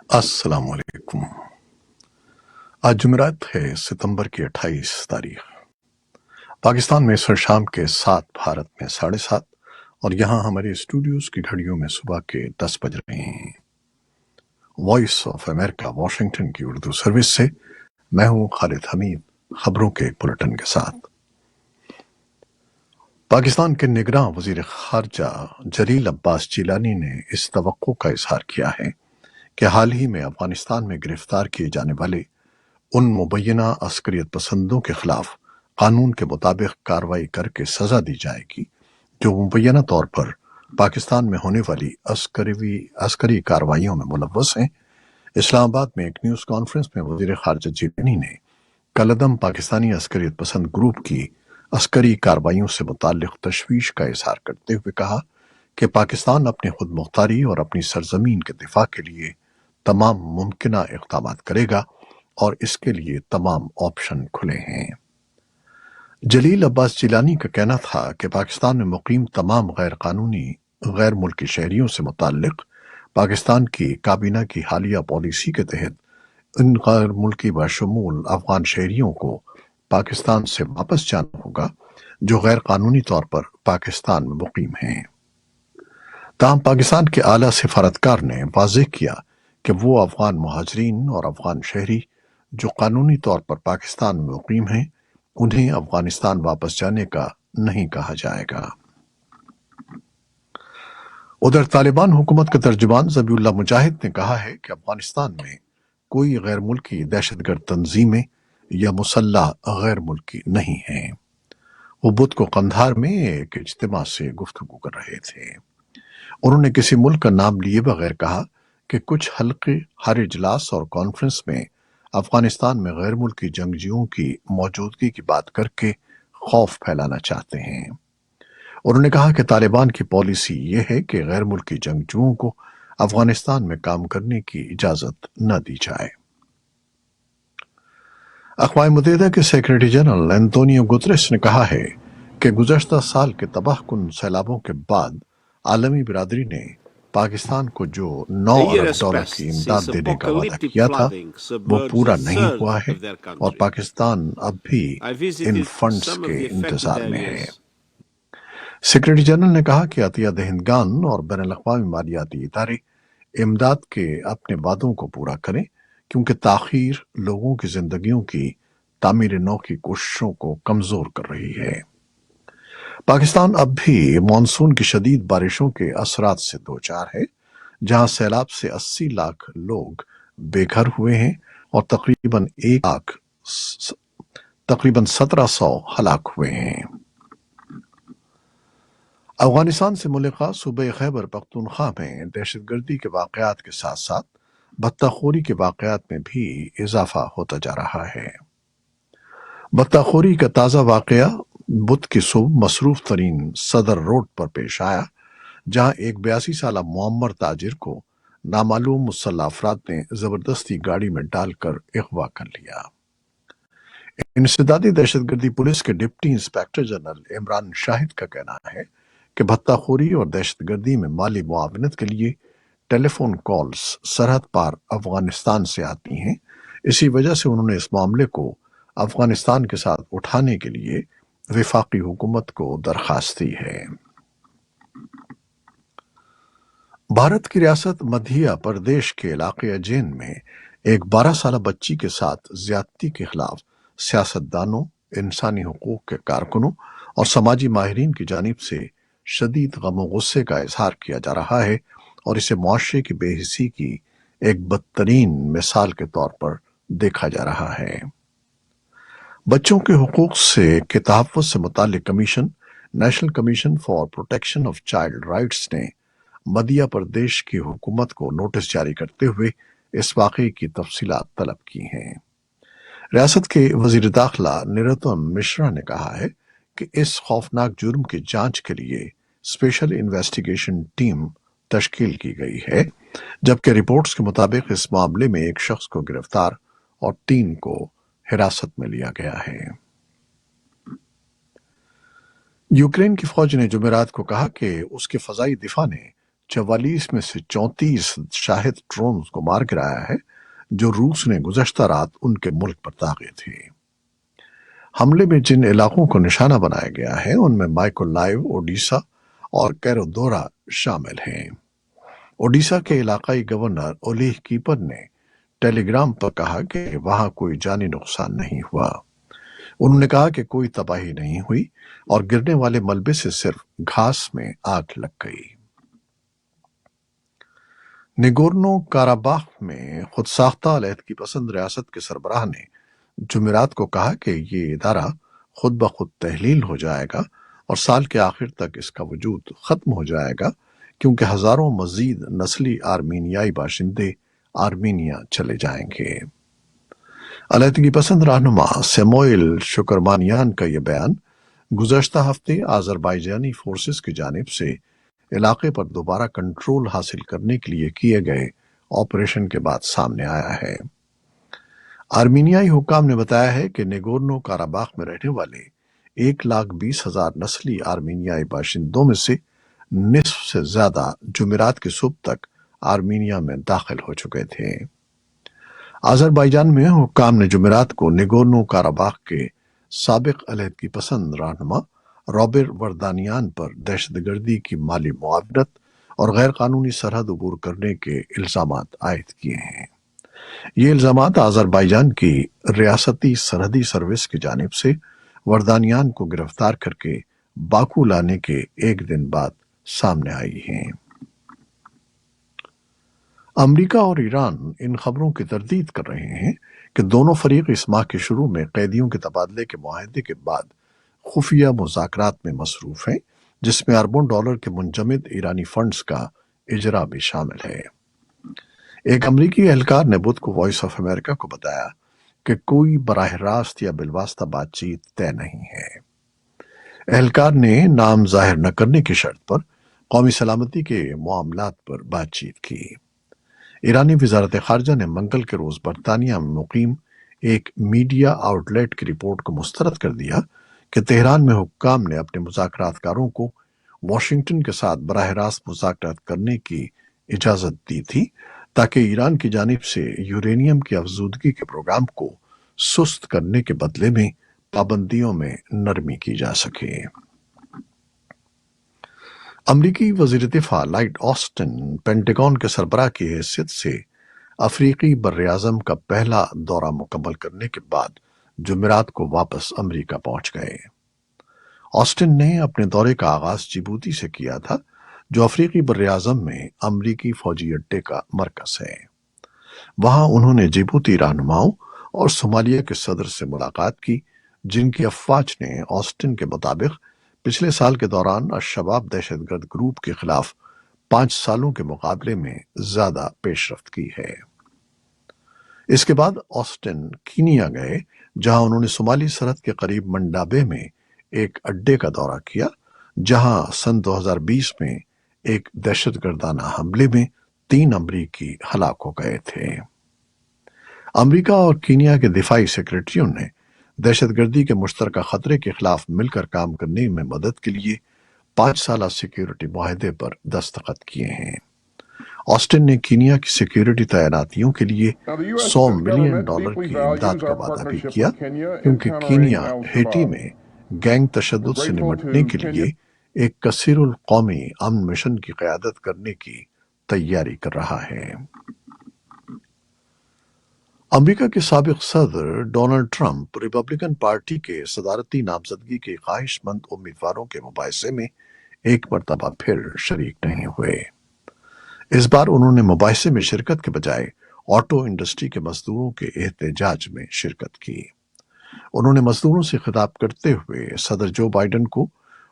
السلام علیکم۔ آج جمعرات ہے، ستمبر کی 28 تاریخ۔ پاکستان میں اس وقت شام کے 7، بھارت میں 7:30، اور یہاں ہمارے اسٹوڈیوز کی گھڑیوں میں صبح کے 10 بج رہے ہیں۔ وائس آف امریکہ واشنگٹن کی اردو سروس سے میں ہوں خالد حمید، خبروں کے ایک بلٹن کے ساتھ۔ پاکستان کے نگراں وزیر خارجہ جلیل عباس جیلانی نے اس توقع کا اظہار کیا ہے کہ حال ہی میں افغانستان میں گرفتار کیے جانے والے ان مبینہ عسکریت پسندوں کے خلاف قانون کے مطابق کارروائی کر کے سزا دی جائے گی جو مبینہ طور پر پاکستان میں ہونے والی عسکری کارروائیوں میں ملوث ہیں۔ اسلام آباد میں ایک نیوز کانفرنس میں وزیر خارجہ جیلانی نے کالعدم پاکستانی عسکریت پسند گروپ کی عسکری کارروائیوں سے متعلق تشویش کا اظہار کرتے ہوئے کہا کہ پاکستان اپنی خود مختاری اور اپنی سرزمین کے دفاع کے لیے تمام ممکنہ اقدامات کرے گا اور اس کے لیے تمام آپشن کھلے ہیں۔ جلیل عباس جیلانی کا کہنا تھا کہ پاکستان میں مقیم تمام غیر قانونی غیر ملکی شہریوں سے متعلق پاکستان کی کابینہ کی حالیہ پالیسی کے تحت ان غیر ملکی بشمول افغان شہریوں کو پاکستان سے واپس جانا ہوگا جو غیر قانونی طور پر پاکستان میں مقیم ہیں۔ تاہم پاکستان کے اعلیٰ سفارتکار نے واضح کیا کہ وہ افغان مہاجرین اور افغان شہری جو قانونی طور پر پاکستان میں مقیم ہیں انہیں افغانستان واپس جانے کا نہیں کہا جائے گا۔ ادھر طالبان حکومت کا ترجمان ذبیح اللہ مجاہد نے کہا ہے کہ افغانستان میں کوئی غیر ملکی دہشت گرد تنظیمیں یا مسلح غیر ملکی نہیں ہیں۔ وہ بدھ کو قندھار میں ایک اجتماع سے گفتگو کر رہے تھے۔ انہوں نے کسی ملک کا نام لیے بغیر کہا کہ کچھ حلقے ہر اجلاس اور کانفرنس میں افغانستان میں غیر ملکی جنگجوؤں کی موجودگی کی بات کر کے خوف پھیلانا چاہتے ہیں۔ انہوں نے کہا کہ طالبان کی پالیسی یہ ہے کہ غیر ملکی جنگجوؤں کو افغانستان میں کام کرنے کی اجازت نہ دی جائے۔ اقوام متحدہ کے سیکرٹری جنرل انطونیو گتریس نے کہا ہے کہ گزشتہ سال کے تباہ کن سیلابوں کے بعد عالمی برادری نے پاکستان کو جو $9 ارب کی امداد دینے کا وعدہ کیا تھا وہ پورا نہیں ہوا ہے اور پاکستان اب بھی ان فنڈز کے انتظار میں ہے۔ سیکرٹری جنرل نے کہا کہ عطیہ دہندگان اور بین الاقوامی مالیاتی ادارے امداد کے اپنے وعدوں کو پورا کریں کیونکہ تاخیر لوگوں کی زندگیوں کی تعمیر نو کی کوششوں کو کمزور کر رہی ہے۔ پاکستان اب بھی مانسون کی شدید بارشوں کے اثرات سے دوچار ہے، جہاں سیلاب سے 80 لاکھ لوگ بے گھر ہوئے ہیں اور تقریباً 1700 ہلاک ہوئے ہیں۔ افغانستان سے ملحقہ صوبہ خیبر پختونخوا میں دہشت گردی کے واقعات کے ساتھ ساتھ بتہ خوری کے واقعات میں بھی اضافہ ہوتا جا رہا ہے۔ بتہ خوری کا تازہ واقعہ بدھ کی صبح مصروف ترین صدر روڈ پر پیش آیا، جہاں ایک 82 سالہ معمر تاجر کو نامعلوم مسلح افراد نے زبردستی گاڑی میں ڈال کر اغوا کر لیا۔ انسدادی دہشت گردی پولیس کے ڈپٹی انسپکٹر جنرل عمران شاہد کا کہنا ہے کہ بھتہ خوری اور دہشت گردی میں مالی معاونت کے لیے ٹیلی فون کالز سرحد پار افغانستان سے آتی ہیں۔ اسی وجہ سے انہوں نے اس معاملے کو افغانستان کے ساتھ اٹھانے کے لیے وفاقی حکومت کو درخواست دی ہے۔ بھارت کی ریاست مدھیہ پردیش کے علاقے اجین میں ایک 12 سالہ بچی کے ساتھ زیادتی کے خلاف سیاستدانوں، انسانی حقوق کے کارکنوں اور سماجی ماہرین کی جانب سے شدید غم و غصے کا اظہار کیا جا رہا ہے اور اسے معاشرے کی بے حسی کی ایک بدترین مثال کے طور پر دیکھا جا رہا ہے۔ بچوں کے حقوق کے تحفظ سے متعلق commission, national commission for protection of child rights نے مدھیہ پردیش کی حکومت کو نوٹس جاری کرتے ہوئے اس واقعے کی تفصیلات طلب کی ہیں۔ ریاست کے وزیر داخلہ نروتم مشرا نے کہا ہے کہ اس خوفناک جرم کی جانچ کے لیے اسپیشل انویسٹیگیشن ٹیم تشکیل کی گئی ہے، جبکہ رپورٹس کے مطابق اس معاملے میں ایک شخص کو گرفتار اور 3 کو حراست میں لیا گیا ہے۔ یوکرین کی فوج نے جمعرات کو کہا کہ اس کے فضائی دفاع نے 44 میں سے 34 شاہد ڈرونز کو مار گرایا ہے جو روس نے گزشتہ رات ان کے ملک پر داغے تھے۔ حملے میں جن علاقوں کو نشانہ بنایا گیا ہے ان میں مائیکولائیو، اوڈیشہ اور کیرودورا شامل ہیں۔ اوڈیشہ کے علاقائی گورنر اولیہ کیپر نے ٹیلی گرام پر کہا کہ وہاں کوئی جانی نقصان نہیں ہوا۔ انہوں نے کہا کہ کوئی تباہی نہیں ہوئی اور گرنے والے ملبے سے صرف گھاس میں آگ لگ گئی۔ نگورنو کاراباخ میں خود ساختہ علیحدگی پسند ریاست کے سربراہ نے جمعرات کو کہا کہ یہ ادارہ خود بخود تحلیل ہو جائے گا اور سال کے آخر تک اس کا وجود ختم ہو جائے گا کیونکہ ہزاروں مزید نسلی آرمینیائی باشندے آرمینیا چلے جائیں گے۔ علیحدگی پسند رہنما سیموئیل شکرمانیان کا یہ بیان گزشتہ ہفتے آذربائیجانی فورسز کی جانب سے علاقے پر دوبارہ کنٹرول حاصل کرنے کے لیے کیے گئے آپریشن کے بعد سامنے آیا ہے۔ آرمینیائی حکام نے بتایا ہے کہ نیگورنو کاراباخ میں رہنے والے 1,20,000 نسلی آرمینیائی باشندوں میں سے نصف سے زیادہ جمعرات کی صبح تک آرمینیا میں داخل ہو چکے تھے۔ آذربائیجان میں حکام نے جمعرات کو نیگورنو کاراباخ کے سابق علیحدگی پسند رہنما رابر وردانیان پر دہشت گردی کی مالی معاونت اور غیر قانونی سرحد عبور کرنے کے الزامات عائد کیے ہیں۔ یہ الزامات آذربائیجان کی ریاستی سرحدی سروس کی جانب سے وردانیان کو گرفتار کر کے باکو لانے کے ایک دن بعد سامنے آئی ہیں۔ امریکہ اور ایران ان خبروں کی تردید کر رہے ہیں کہ دونوں فریق اس ماہ کے شروع میں قیدیوں کے تبادلے کے معاہدے کے بعد خفیہ مذاکرات میں مصروف ہیں، جس میں اربوں ڈالر کے منجمد ایرانی فنڈز کا اجرا بھی شامل ہے۔ ایک امریکی اہلکار نے بدھ کو وائس آف امریکہ کو بتایا کہ کوئی براہ راست یا بالواسطہ بات چیت طے نہیں ہے۔ اہلکار نے نام ظاہر نہ کرنے کی شرط پر قومی سلامتی کے معاملات پر بات چیت کی۔ ایرانی وزارت خارجہ نے منگل کے روز برطانیہ میں مقیم ایک میڈیا آؤٹ لیٹ کی رپورٹ کو مسترد کر دیا کہ تہران میں حکام نے اپنے مذاکرات کاروں کو واشنگٹن کے ساتھ براہ راست مذاکرات کرنے کی اجازت دی تھی تاکہ ایران کی جانب سے یورینیم کی افزودگی کے پروگرام کو سست کرنے کے بدلے میں پابندیوں میں نرمی کی جا سکے۔ امریکی وزیر دفاع لائٹ آسٹن پینٹاگون کے سربراہ کی حیثیت سے افریقی براعظم کا پہلا دورہ مکمل کرنے کے بعد جمعرات کو واپس امریکہ پہنچ گئے۔ آسٹن نے اپنے دورے کا آغاز جیبوتی سے کیا تھا جو افریقی براعظم میں امریکی فوجی اڈے کا مرکز ہے۔ وہاں انہوں نے جیبوتی رہنماؤں اور صومالیہ کے صدر سے ملاقات کی جن کی افواج نے آسٹن کے مطابق پچھلے سال کے دوران الشباب دہشت گرد گروپ کے خلاف 5 سالوں کے مقابلے میں زیادہ پیش رفت کی ہے۔ اس کے بعد آسٹن کینیا گئے جہاں انہوں نے صومالی سرحد کے قریب منڈابے میں ایک اڈے کا دورہ کیا جہاں سن 2020 میں ایک دہشت گردانہ حملے میں 3 امریکی ہلاک ہو گئے تھے۔ امریکہ اور کینیا کے دفاعی سیکریٹریوں نے دہشت گردی کے مشترکہ خطرے کے خلاف مل کر کام کرنے میں مدد کے لیے 5 سالہ سیکیورٹی معاہدے پر دستخط کیے ہیں۔ آسٹن نے کینیا کی سیکیورٹی تعیناتیوں کے لیے $100 ملین کی امداد کا وعدہ بھی کیا کیونکہ کینیا ہیٹی میں گینگ تشدد سے نمٹنے کے لیے ایک کثیر القومی امن مشن کی قیادت کرنے کی تیاری کر رہا ہے۔ امریکہ کے سابق صدر ڈونلڈ ٹرمپ ریپبلکن پارٹی کے صدارتی نامزدگی کے خواہش مند امیدواروں کے مباحثے میں ایک مرتبہ پھر شریک نہیں ہوئے۔ اس بار انہوں نے مباحثے میں شرکت کے بجائے آٹو انڈسٹری کے مزدوروں کے احتجاج میں شرکت کی۔ انہوں نے مزدوروں سے خطاب کرتے ہوئے صدر جو بائیڈن کو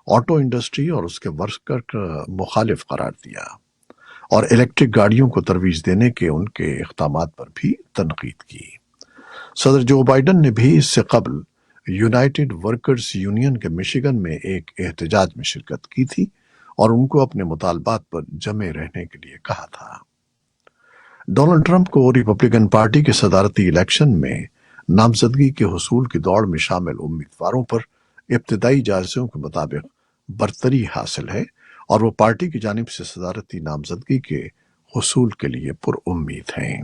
آٹو انڈسٹری اور اس کے ورکر کا مخالف قرار دیا اور الیکٹرک گاڑیوں کو ترویج دینے کے ان کے اقدامات پر بھی تنقید کی۔ صدر جو بائیڈن نے بھی اس سے قبل یونائیٹڈ ورکرز یونین کے مشیگن میں ایک احتجاج میں شرکت کی تھی اور ان کو اپنے مطالبات پر جمے رہنے کے لیے کہا تھا۔ ڈونلڈ ٹرمپ کو ریپبلکن پارٹی کے صدارتی الیکشن میں نامزدگی کے حصول کی دوڑ میں شامل امیدواروں پر ابتدائی جائزوں کے مطابق برتری حاصل ہے اور وہ پارٹی کی جانب سے صدارتی نامزدگی کے حصول کے لیے پر امید ہیں۔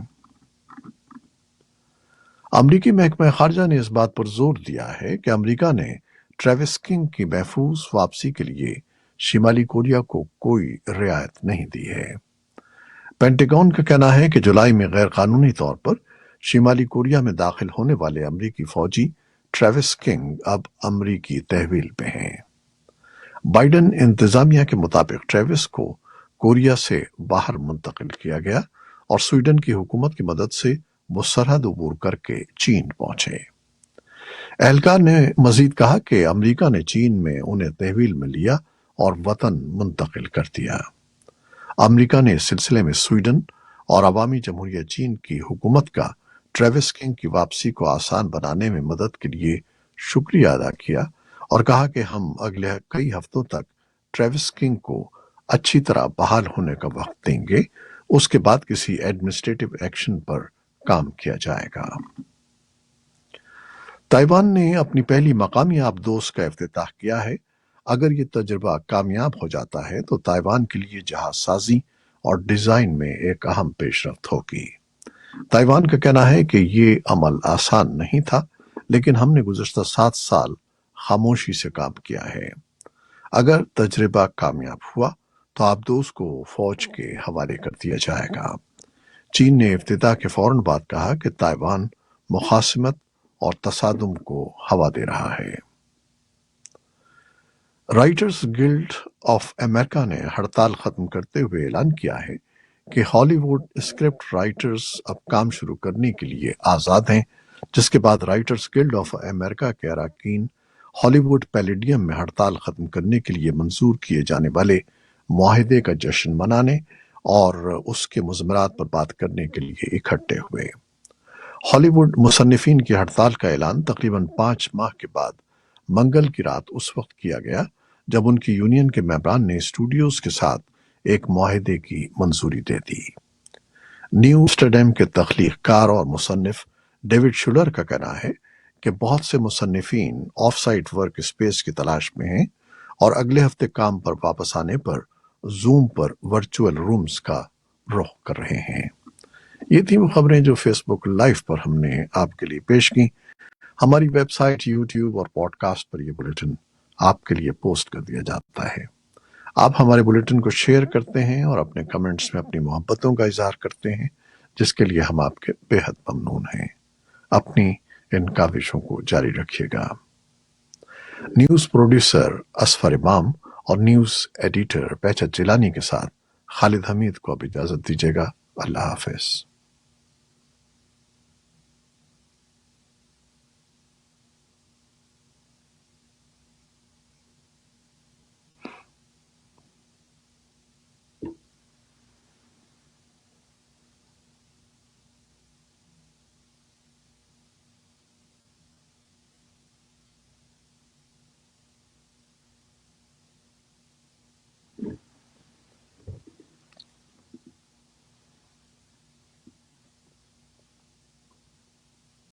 امریکی محکمہ خارجہ نے اس بات پر زور دیا ہے کہ امریکہ نے ٹریوس کنگ کی محفوظ واپسی کے لیے شمالی کوریا کو کوئی رعایت نہیں دی ہے۔ پینٹاگون کا کہنا ہے کہ جولائی میں غیر قانونی طور پر شمالی کوریا میں داخل ہونے والے امریکی فوجی ٹریوس کنگ اب امریکی تحویل میں ہیں۔ بائیڈن انتظامیہ کے مطابق ٹریوس کو کوریا سے باہر منتقل کیا گیا اور سویڈن کی حکومت کی مدد سے وہ سرحد عبور کر کے چین پہنچے۔ اہلکار نے مزید کہا کہ امریکہ نے چین میں انہیں تحویل میں لیا اور وطن منتقل کر دیا۔ امریکہ نے اس سلسلے میں سویڈن اور عوامی جمہوریہ چین کی حکومت کا ٹریوس کنگ کی واپسی کو آسان بنانے میں مدد کے لیے شکریہ ادا کیا اور کہا کہ ہم اگلے کئی ہفتوں تک ٹریوس کنگ کو اچھی طرح بحال ہونے کا وقت دیں گے، اس کے بعد کسی ایڈمنسٹریٹو ایکشن پر کام کیا جائے گا۔ تائیوان نے اپنی پہلی مقامی آبدوز کا افتتاح کیا ہے۔ اگر یہ تجربہ کامیاب ہو جاتا ہے تو تائیوان کے لیے جہاز سازی اور ڈیزائن میں ایک اہم پیش رفت ہوگی۔ تائیوان کا کہنا ہے کہ یہ عمل آسان نہیں تھا، لیکن ہم نے گزشتہ 7 سال خاموشی سے کام کیا ہے۔ اگر تجربہ کامیاب ہوا تو آبدوز کو فوج کے حوالے کر دیا جائے گا۔ چین نے افتتاح کے فوراً بعد کہا کہ تائیوان مخاصمت اور تصادم کو ہوا دے رہا ہے۔ رائٹرز گلڈ آف امریکہ نے ہڑتال ختم کرتے ہوئے اعلان کیا ہے کہ ہالی ووڈ اسکرپٹ رائٹرز اب کام شروع کرنے کے لیے آزاد ہیں، جس کے بعد رائٹرز گلڈ آف امریکہ کے اراکین ہالی ووڈ پیلیڈیم میں ہڑتال ختم کرنے کے لیے منظور کیے جانے والے معاہدے کا جشن منانے اور اس کے مضمرات پر بات کرنے کے لیے اکٹھے ہوئے۔ ہالی ووڈ مصنفین کی ہڑتال کا اعلان تقریباً 5 ماہ کے بعد منگل کی رات اس وقت کیا گیا جب ان کی یونین کے ممبران نے اسٹوڈیوز کے ساتھ ایک معاہدے کی منظوری دے دی۔ نیو ایمسٹرڈیم کے تخلیق کار اور مصنف ڈیوڈ شولر کا کہنا ہے کہ بہت سے مصنفین آف سائٹ ورک اسپیس کی تلاش میں ہیں اور اگلے ہفتے کام پر واپس آنے پر زوم پر ورچوئل رومز کا رخ کر رہے ہیں۔ یہ تھی وہ خبریں جو فیس بک لائیو پر ہم نے آپ کے لیے پیش کی۔ ہماری ویب سائٹ، یوٹیوب اور پوڈ کاسٹ پر یہ بلیٹن آپ کے لیے پوسٹ کر دیا جاتا ہے۔ آپ ہمارے بلیٹن کو شیئر کرتے ہیں اور اپنے کمنٹس میں اپنی محبتوں کا اظہار کرتے ہیں، جس کے لیے ہم آپ کے بے حد ممنون ہیں۔ اپنی ان کاوشوں کو جاری رکھیے گا۔ نیوز پروڈیوسر اسفر امام اور نیوز ایڈیٹر بہجت جیلانی کے ساتھ خالد حمید کو اب اجازت دیجیے گا۔ اللہ حافظ۔